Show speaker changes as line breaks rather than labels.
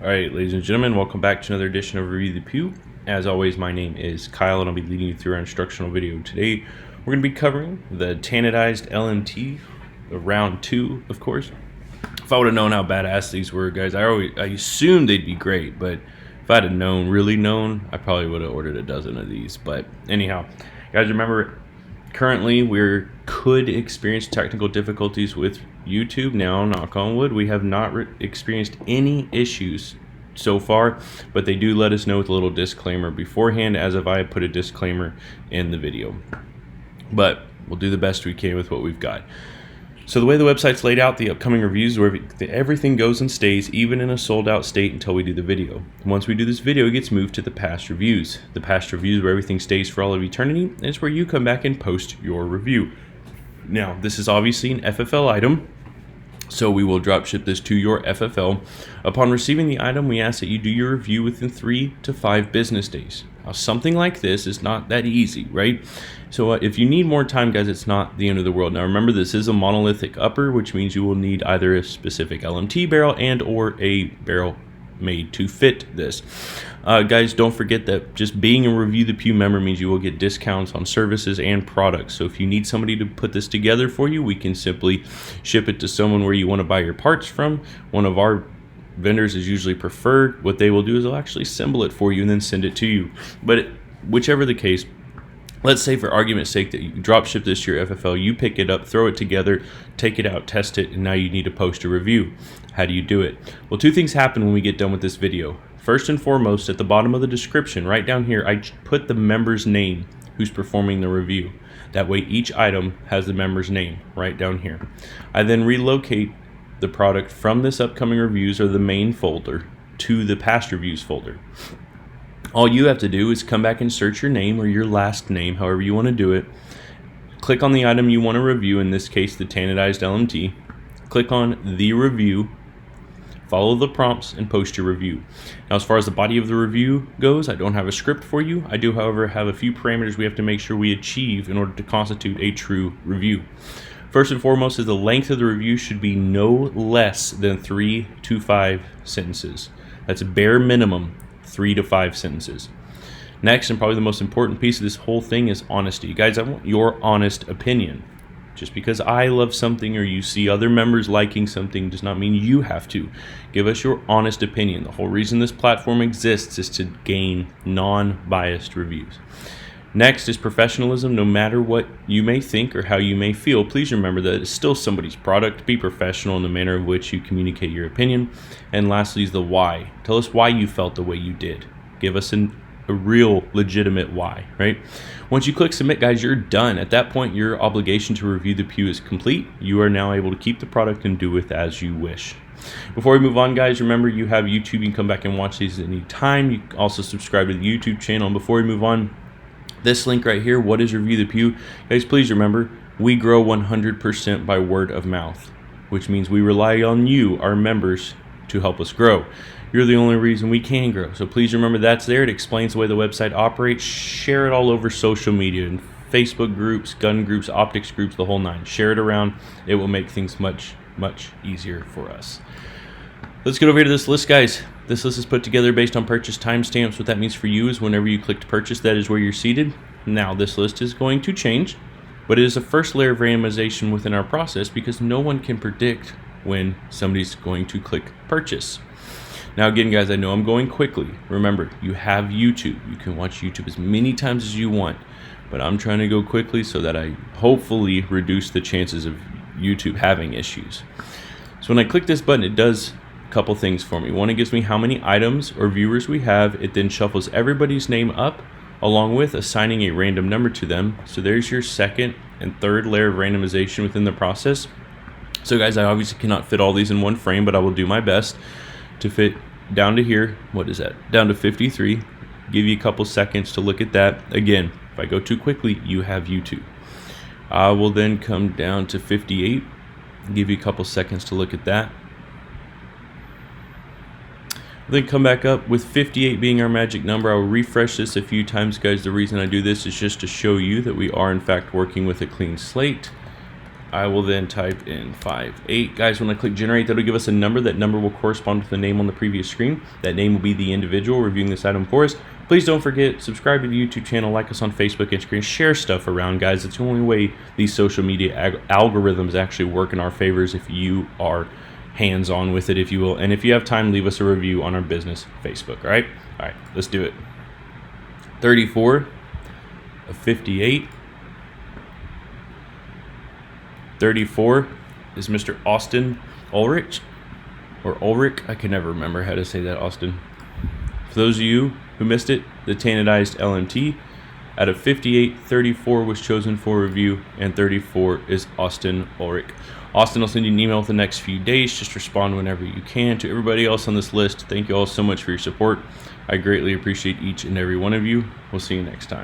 Alright, ladies and gentlemen, welcome back to another edition of Review the Pew. As always, my name is Kyle and I'll be leading you through our instructional video. Today, we're going to be covering the Tanodized LMT, round 2, of course. If I would have known how badass these were, guys, I assumed they'd be great, but if I had really known, I probably would have ordered a dozen of these. But anyhow, guys, remember, currently we could experience technical difficulties with YouTube. Now, knock on wood, we have not experienced any issues so far, but they do let us know with a little disclaimer beforehand, as if I put a disclaimer in the video. But we'll do the best we can with what we've got. So the way the website's laid out, the upcoming reviews, where everything goes and stays, even in a sold out state, until we do the video. Once we do this video, it gets moved to the past reviews. The past reviews, where everything stays for all of eternity, and it's where you come back and post your review. Now, this is obviously an FFL item, so we will drop ship this to your FFL. Upon receiving the item, we ask that you do your review within 3 to 5 business days. Now, something like this is not that easy, right? So if you need more time, guys, it's not the end of the world. Now, remember, this is a monolithic upper, which means you will need either a specific LMT barrel and or a barrel made to fit this. Guys, don't forget that just being a Review the Pew member means you will get discounts on services and products. So if you need somebody to put this together for you, we can simply ship it to someone where you want to buy your parts from. One of our vendors is usually preferred. What they will do is they'll actually assemble it for you and then send it to you. But whichever the case, let's say for argument's sake that you drop ship this to your FFL, you pick it up, throw it together, take it out, test it, and now you need to post a review. How do you do it? Well, 2 things happen when we get done with this video. First and foremost, at the bottom of the description, right down here, I put the member's name who's performing the review. That way each item has the member's name right down here. I then relocate the product from this upcoming reviews, or the main folder, to the past reviews folder. All you have to do is come back and search your name or your last name, however you want to do it. Click on the item you want to review, in this case the Tanodized LMT. Click on the review, follow the prompts, and post your review. Now, as far as the body of the review goes, I don't have a script for you. I do, however, have a few parameters we have to make sure we achieve in order to constitute a true review. First and foremost is the length of the review should be no less than 3 to 5 sentences. That's a bare minimum, 3 to 5 sentences. Next, and probably the most important piece of this whole thing, is honesty. Guys, I want your honest opinion. Just because I love something or you see other members liking something does not mean you have to. Give us your honest opinion. The whole reason this platform exists is to gain non-biased reviews. Next is professionalism. No matter what you may think or how you may feel, please remember that it's still somebody's product. Be professional in the manner in which you communicate your opinion. And lastly is the why. Tell us why you felt the way you did. Give us a real legitimate why, right? Once you click submit, guys, you're done. At that point, your obligation to Review the Pew is complete. You are now able to keep the product and do with as you wish. Before we move on, guys, remember you have YouTube. You can come back and watch these at any time. You can also subscribe to the YouTube channel. And before we move on, this link right here, what is Review the Pew? Guys, please remember, we grow 100% by word of mouth, which means we rely on you, our members, to help us grow. You're the only reason we can grow. So please remember that's there. It explains the way the website operates. Share it all over social media and Facebook groups, gun groups, optics groups, the whole 9. Share it around. It will make things much, much easier for us. Let's get over here to this list, guys. This list is put together based on purchase timestamps. What that means for you is whenever you click to purchase, that is where you're seated. Now, this list is going to change, but it is a first layer of randomization within our process because no one can predict when somebody's going to click purchase. Now, again, guys, I know I'm going quickly. Remember, you have YouTube. You can watch YouTube as many times as you want, but I'm trying to go quickly so that I hopefully reduce the chances of YouTube having issues. So when I click this button, it does couple things for me. One, it gives me how many items or viewers we have. It then shuffles everybody's name up along with assigning a random number to them. So there's your second and third layer of randomization within the process. So guys, I obviously cannot fit all these in one frame, but I will do my best to fit down to here. What is that? Down to 53. Give you a couple seconds to look at that. Again, if I go too quickly, you have YouTube. I will then come down to 58. Give you a couple seconds to look at that. Then come back up with 58 being our magic number. I will refresh this a few times, guys. The reason I do this is just to show you that we are in fact working with a clean slate. I will then type in 58. Guys, when I click generate, that'll give us a number. That number will correspond with the name on the previous screen. That name will be the individual reviewing this item for us. Please don't forget, subscribe to the YouTube channel, like us on Facebook, Instagram, share stuff around, guys. It's the only way these social media algorithms actually work in our favors if you are hands-on with it, if you will. And if you have time, leave us a review on our business Facebook, all right? All right, let's do it. 34 of 58. 34 is Mr. Austin Ulrich, or Ulrich. I can never remember how to say that, Austin. For those of you who missed it, the Tanodized LMT. Out of 58, 34 was chosen for review, and 34 is Austin Ulrich. Austin, I'll send you an email with the next few days. Just respond whenever you can. To everybody else on this list, thank you all so much for your support. I greatly appreciate each and every one of you. We'll see you next time.